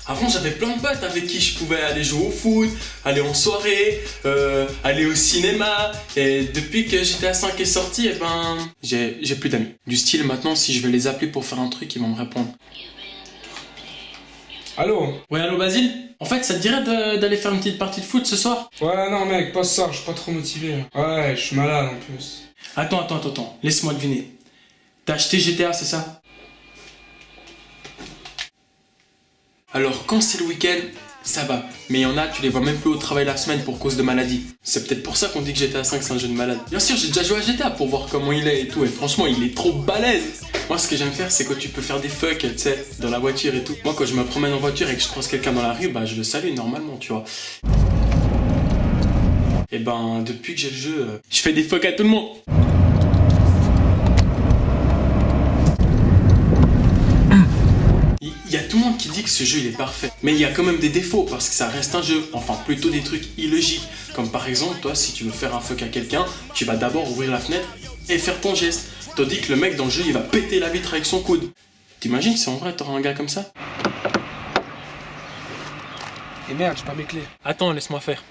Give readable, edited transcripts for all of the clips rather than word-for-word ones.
Avant, j'avais plein de potes avec qui je pouvais aller jouer au foot, aller en soirée, aller au cinéma. Et depuis que GTA 5 est sorti, eh ben, j'ai plus d'amis. Du style, maintenant, si je vais les appeler pour faire un truc, ils vont me répondre. Allô? Ouais, allô Basile? En fait, ça te dirait d'aller faire une petite partie de foot ce soir? Ouais, non, mec, pas ce soir, je suis pas trop motivé. Ouais, je suis malade en plus. Attends, laisse-moi deviner. T'as acheté GTA, c'est ça? Alors, quand c'est le week-end, ça va. Mais il y en a, tu les vois même plus au travail la semaine pour cause de maladie. C'est peut-être pour ça qu'on dit que GTA 5 c'est un jeu de malade. Bien sûr, j'ai déjà joué à GTA pour voir comment il est et tout. Et franchement, il est trop balèze. Moi, ce que j'aime faire, c'est que tu peux faire des fucks, tu sais, dans la voiture et tout. Moi, quand je me promène en voiture et que je croise quelqu'un dans la rue, bah, je le salue normalement, tu vois. Et ben, depuis que j'ai le jeu, je fais des fucks à tout le monde. Il y a tout le monde qui dit que ce jeu il est parfait, mais il y a quand même des défauts parce que ça reste un jeu, enfin plutôt des trucs illogiques, comme par exemple toi si tu veux faire un fuck à quelqu'un, tu vas d'abord ouvrir la fenêtre et faire ton geste, tandis que le mec dans le jeu il va péter la vitre avec son coude. T'imagines si en vrai t'auras un gars comme ça? Et merde, j'ai pas mes clés. Attends, laisse-moi faire.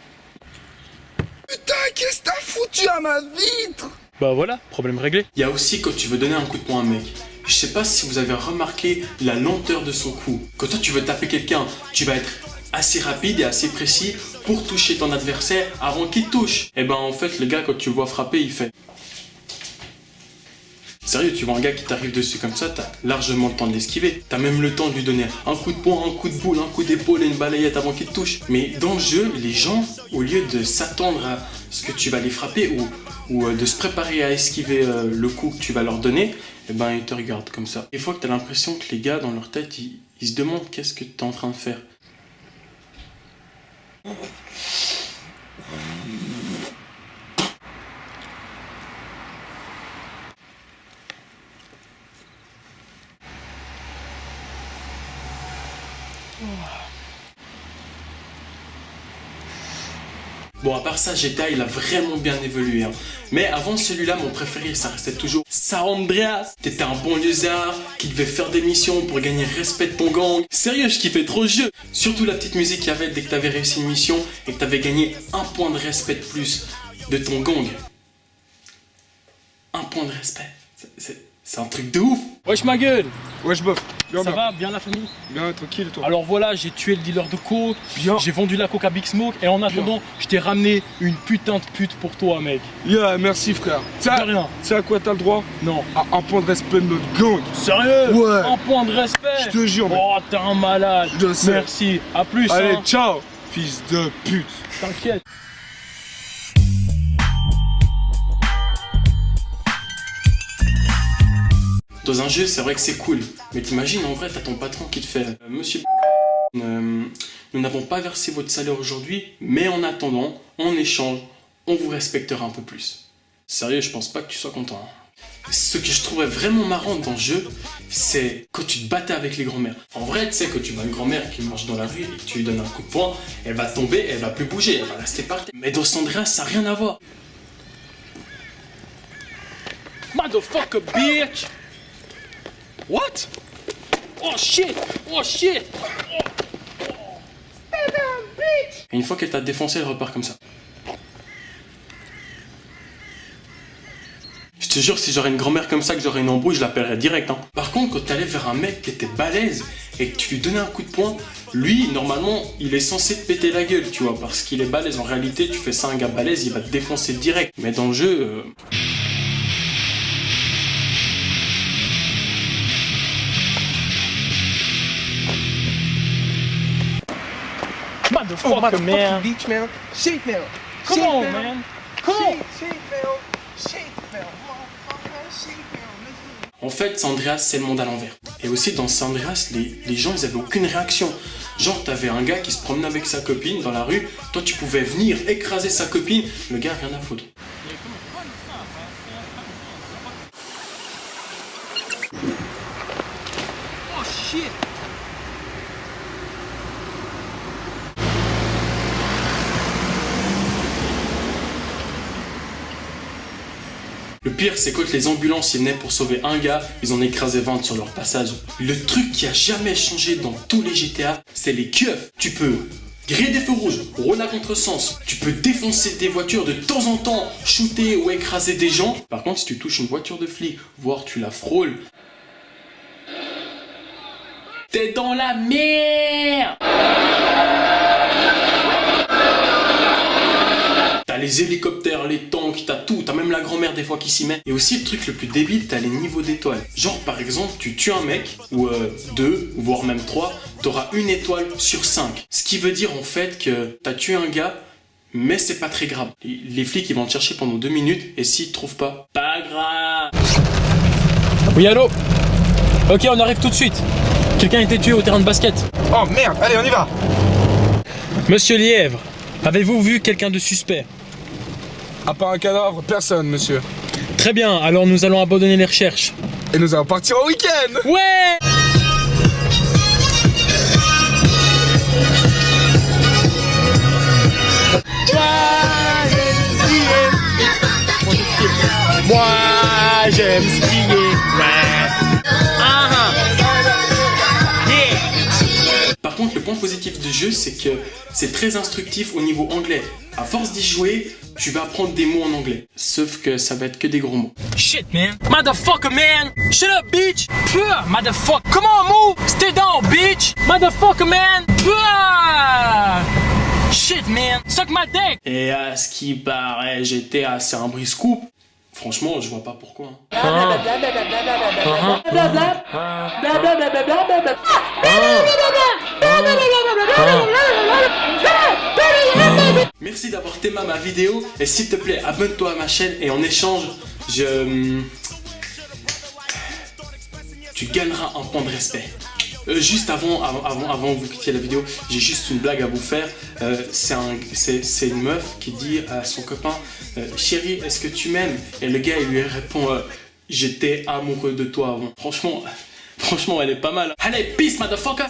Putain, qu'est-ce que t'as foutu à ma vitre? Bah voilà, problème réglé. Il y a aussi quand tu veux donner un coup de poing à un mec. Je sais pas si vous avez remarqué la lenteur de son coup. Quand toi tu veux taper quelqu'un, tu vas être assez rapide et assez précis pour toucher ton adversaire avant qu'il te touche. Et ben en fait le gars quand tu le vois frapper il fait... Sérieux, tu vois un gars qui t'arrive dessus comme ça, t'as largement le temps de l'esquiver. T'as même le temps de lui donner un coup de poing, un coup de boule, un coup d'épaule et une balayette avant qu'il te touche. Mais dans le jeu, les gens, au lieu de s'attendre à ce que tu vas les frapper ou de se préparer à esquiver le coup que tu vas leur donner, eh ben ils te regardent comme ça. Des fois que t'as l'impression que les gars, dans leur tête, ils se demandent qu'est-ce que t'es en train de faire. Bon, à part ça, GTA, il a vraiment bien évolué. Hein. Mais avant celui-là, mon préféré, ça restait toujours San Andreas. T'étais un bon lézard qui devait faire des missions pour gagner le respect de ton gang. Sérieux, je kiffais trop le jeu. Surtout la petite musique qu'il y avait dès que t'avais réussi une mission et que t'avais gagné un point de respect de plus de ton gang. Un point de respect. C'est un truc de ouf. Wesh ma gueule. Wesh, bof. Bien, Ça bien. va, bien la famille? Bien, tranquille, toi. Alors voilà, j'ai tué le dealer de coke, Bien. j'ai vendu la coke à Big Smoke et en attendant, je t'ai ramené une putain de pute pour toi mec. Yeah, merci, frère. Tu De rien. sais à quoi t'as le droit? Non. À un point de respect de notre gang. Sérieux? Ouais. Un point de respect? Je te jure, mec. Oh, t'es un malade. Je sais. Merci. À plus. Allez, hein. ciao, fils de pute. T'inquiète. Dans un jeu, c'est vrai que c'est cool. Mais t'imagines, en vrai, t'as ton patron qui te fait Monsieur, nous n'avons pas versé votre salaire aujourd'hui, mais en attendant, en échange, on vous respectera un peu plus. Sérieux, je pense pas que tu sois content. Hein. Ce que je trouvais vraiment marrant dans le jeu, c'est quand tu te battais avec les grands-mères. En vrai, tu sais, quand tu vois une grand-mère qui marche dans la rue et que tu lui donnes un coup de poing, elle va tomber, elle va plus bouger, elle va rester par terre. Mais dans San Andreas, ça n'a rien à voir. Motherfucker bitch. What? Oh shit. Oh shit. Et une fois qu'elle t'a défoncé, elle repart comme ça. Je te jure, si j'aurais une grand-mère comme ça, que j'aurais une embrouille, je l'appellerais direct. Hein. Par contre, quand t'allais vers un mec qui était balèze et que tu lui donnais un coup de poing, lui, normalement, il est censé te péter la gueule, tu vois, parce qu'il est balèze. En réalité, tu fais ça à un gars balèze, il va te défoncer direct. Mais dans le jeu... Motherfucker man. Beach, man. Shake, man. Come on man. Come on. Shake, man. Shake, man. Motherfucker, shake, man. En fait, San Andreas, c'est le monde à l'envers. Et aussi, dans San Andreas, les gens, ils avaient aucune réaction. Genre, t'avais un gars qui se promenait avec sa copine dans la rue, toi, tu pouvais venir écraser sa copine, le gars, rien à foutre. Oh shit. Le pire, c'est quand les ambulances ils venaient pour sauver un gars, ils en écrasaient 20 sur leur passage. Le truc qui a jamais changé dans tous les GTA, c'est les keufs. Tu peux griller des feux rouges, rouler à contresens, tu peux défoncer des voitures de temps en temps, shooter ou écraser des gens. Par contre, si tu touches une voiture de flic, voire tu la frôles, t'es dans la merde. T'as les hélicoptères, les tanks, t'as tout, t'as même la grand-mère des fois qui s'y met. Et aussi le truc le plus débile, t'as les niveaux d'étoiles. Genre par exemple, tu tues un mec, ou 2, voire même 3, t'auras une étoile sur 5. Ce qui veut dire en fait que t'as tué un gars, mais c'est pas très grave. Les flics ils vont te chercher pendant 2 minutes, et s'ils te trouvent pas, pas grave. Oui, allô? Ok, on arrive tout de suite. Quelqu'un a été tué au terrain de basket. Oh merde, allez, on y va. Monsieur Lièvre, avez-vous vu quelqu'un de suspect? À part un cadavre, personne, monsieur. Très bien, alors nous allons abandonner les recherches. Et nous allons partir au week-end. Ouais! Moi j'aime skier. Ouais. Par contre, le point positif du jeu, c'est que c'est très instructif au niveau anglais. À force d'y jouer, tu vas apprendre des mots en anglais. Sauf que ça va être que des gros mots. Shit, man. Motherfucker, man. Shut up, bitch. Puh, motherfucker. Come on, move. Stay down, bitch. Motherfucker, man. Puh. Shit, man. Suck my dick. Et à ce qui paraît, GTA, c'est un brise-coupe. Franchement, je vois pas pourquoi. Merci d'avoir aimé ma vidéo et s'il te plaît, abonne-toi à ma chaîne et en échange, tu gagneras un point de respect. Juste avant que vous quittiez la vidéo, j'ai juste une blague à vous faire. C'est une meuf qui dit à son copain chérie, est-ce que tu m'aimes? Et le gars il lui répond j'étais amoureux de toi avant. Franchement, elle est pas mal. Allez, peace, motherfucker!